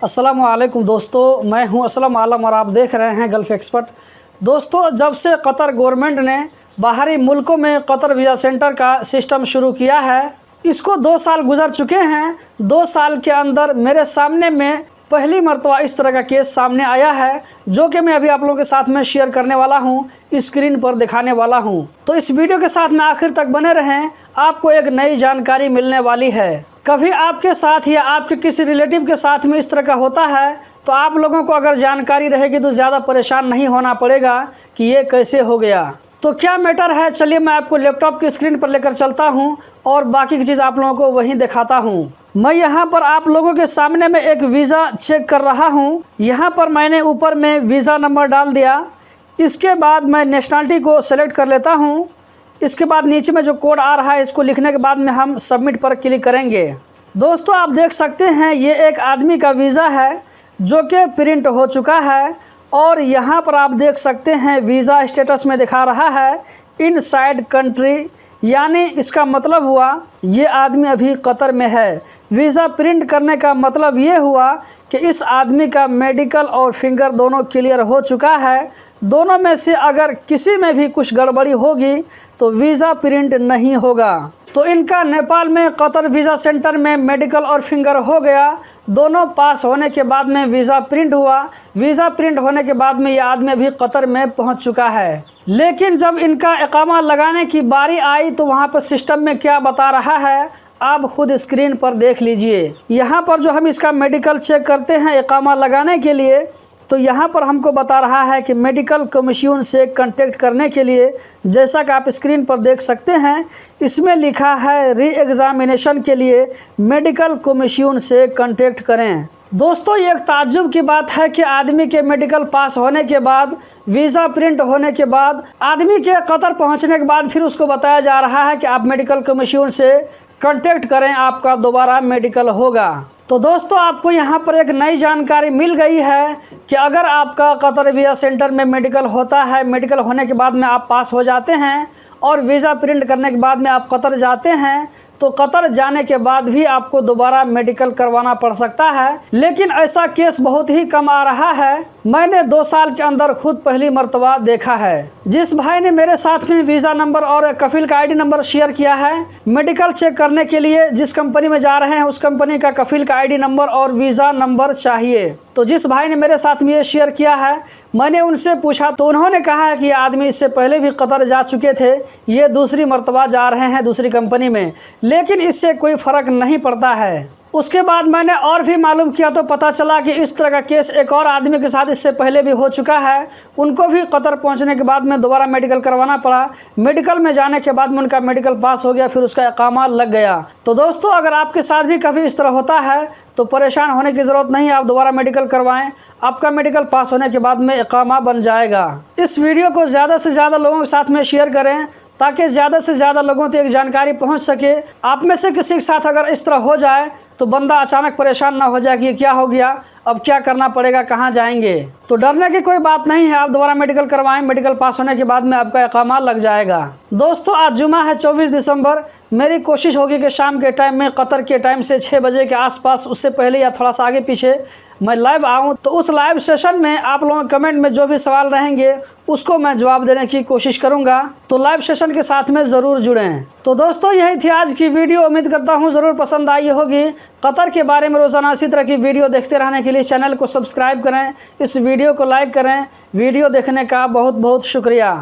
अस्सलाम वालेकुम दोस्तों, मैं हूं असलम आलम और आप देख रहे हैं गल्फ़ एक्सपर्ट। दोस्तों, जब से कतर गवर्नमेंट ने बाहरी मुल्कों में कतर वीज़ा सेंटर का सिस्टम शुरू किया है, इसको 2 साल गुजर चुके हैं। 2 साल के अंदर मेरे सामने में पहली मरतबा इस तरह का केस सामने आया है, जो कि मैं अभी आप लोगों के साथ में शेयर करने वाला हूं, स्क्रीन पर दिखाने वाला हूं। तो इस वीडियो के साथ में आखिर तक बने रहें, आपको एक नई जानकारी मिलने वाली है। कभी आपके साथ या आपके किसी रिलेटिव के साथ में इस तरह का होता है तो आप लोगों को अगर जानकारी रहेगी तो ज़्यादा परेशान नहीं होना पड़ेगा कि ये कैसे हो गया। तो क्या मैटर है, चलिए मैं आपको लैपटॉप की स्क्रीन पर लेकर चलता हूं और बाकी की चीज़ आप लोगों को वहीं दिखाता हूं। मैं यहां पर आप लोगों के सामने में एक वीज़ा चेक कर रहा हूं। यहां पर मैंने ऊपर में वीज़ा नंबर डाल दिया। इसके बाद मैं नेशनलिटी को सेलेक्ट कर लेता हूं। इसके बाद नीचे में जो कोड आ रहा है, इसको लिखने के बाद में हम सबमिट पर क्लिक करेंगे। दोस्तों, आप देख सकते हैं ये एक आदमी का वीज़ा है जो कि प्रिंट हो चुका है और यहाँ पर आप देख सकते हैं वीज़ा स्टेटस में दिखा रहा है इनसाइड कंट्री, यानी इसका मतलब हुआ ये आदमी अभी कतर में है। वीज़ा प्रिंट करने का मतलब ये हुआ कि इस आदमी का मेडिकल और फिंगर दोनों क्लियर हो चुका है। दोनों में से अगर किसी में भी कुछ गड़बड़ी होगी तो वीज़ा प्रिंट नहीं होगा। तो इनका नेपाल में कतर वीज़ा सेंटर में मेडिकल और फिंगर हो गया। दोनों पास होने के बाद में वीज़ा प्रिंट हुआ। वीज़ा प्रिंट होने के बाद में ये आदमी भी कतर में पहुंच चुका है। लेकिन जब इनका इकामा लगाने की बारी आई तो वहां पर सिस्टम में क्या बता रहा है आप खुद स्क्रीन पर देख लीजिए। यहाँ पर जो हम इसका मेडिकल चेक करते हैं इकामा लगाने के लिए, तो यहाँ पर हमको बता रहा है कि मेडिकल कमीशन से कांटेक्ट करने के लिए, जैसा कि आप स्क्रीन पर देख सकते हैं, इसमें लिखा है री एग्ज़ामिनेशन के लिए मेडिकल कमीशन से कांटेक्ट करें। दोस्तों, ये एक ताज्जुब की बात है कि आदमी के मेडिकल पास होने के बाद, वीज़ा प्रिंट होने के बाद, आदमी के कतर पहुँचने के बाद फिर उसको बताया जा रहा है कि आप मेडिकल कमीशन से कांटेक्ट करें, आपका दोबारा मेडिकल होगा। तो दोस्तों, आपको यहाँ पर एक नई जानकारी मिल गई है कि अगर आपका कतर वीज़ा सेंटर में मेडिकल होता है, मेडिकल होने के बाद में आप पास हो जाते हैं और वीज़ा प्रिंट करने के बाद में आप कतर जाते हैं, तो कतर जाने के बाद भी आपको दोबारा मेडिकल करवाना पड़ सकता है। लेकिन ऐसा केस बहुत ही कम आ रहा है। मैंने 2 साल के अंदर खुद पहली मर्तबा देखा है। जिस भाई ने मेरे साथ में वीज़ा नंबर और कफील का आईडी नंबर शेयर किया है, मेडिकल चेक करने के लिए जिस कंपनी में जा रहे हैं उस कंपनी का कफील का आईडी नंबर और वीज़ा नंबर चाहिए। तो जिस भाई ने मेरे साथ में ये शेयर किया है, मैंने उनसे पूछा तो उन्होंने कहा है कि ये आदमी इससे पहले भी कतर जा चुके थे, ये दूसरी मर्तबा जा रहे हैं दूसरी कंपनी में, लेकिन इससे कोई फ़र्क नहीं पड़ता है। उसके बाद मैंने और भी मालूम किया तो पता चला कि इस तरह का केस एक और आदमी के साथ इससे पहले भी हो चुका है। उनको भी कतर पहुंचने के बाद में दोबारा मेडिकल करवाना पड़ा। मेडिकल में जाने के बाद में उनका मेडिकल पास हो गया, फिर उसका इकामा लग गया। तो दोस्तों, अगर आपके साथ भी कभी इस तरह होता है तो परेशान होने की ज़रूरत नहीं, आप दोबारा मेडिकल करवाएं, आपका मेडिकल पास होने के बाद में इकामा बन जाएगा। इस वीडियो को ज़्यादा से ज़्यादा लोगों के साथ में शेयर करें ताकि ज़्यादा से ज़्यादा लोगों तक जानकारी पहुंच सके। आप में से किसी के साथ अगर इस तरह हो जाए तो बंदा अचानक परेशान ना हो जाए कि क्या हो गया, अब क्या करना पड़ेगा, कहाँ जाएंगे। तो डरने की कोई बात नहीं है, आप दोबारा मेडिकल करवाएं, मेडिकल पास होने के बाद में आपका इकामा लग जाएगा। दोस्तों, आज जुमा है 24 दिसंबर। मेरी कोशिश होगी कि शाम के टाइम में कतर के टाइम से 6 बजे के आसपास, उससे पहले या थोड़ा सा आगे पीछे मैं लाइव आऊँ, तो उस लाइव सेशन में आप लोगों के कमेंट में जो भी सवाल रहेंगे उसको मैं जवाब देने की कोशिश करूँगा। तो लाइव सेशन के साथ में ज़रूर जुड़ें। तो दोस्तों, यही थी आज की वीडियो। उम्मीद करता हूँ ज़रूर पसंद आई होगी। कतर के बारे में रोज़ाना इसी तरह की वीडियो देखते रहने के लिए चैनल को सब्सक्राइब करें, इस वीडियो को लाइक करें। वीडियो देखने का बहुत बहुत शुक्रिया।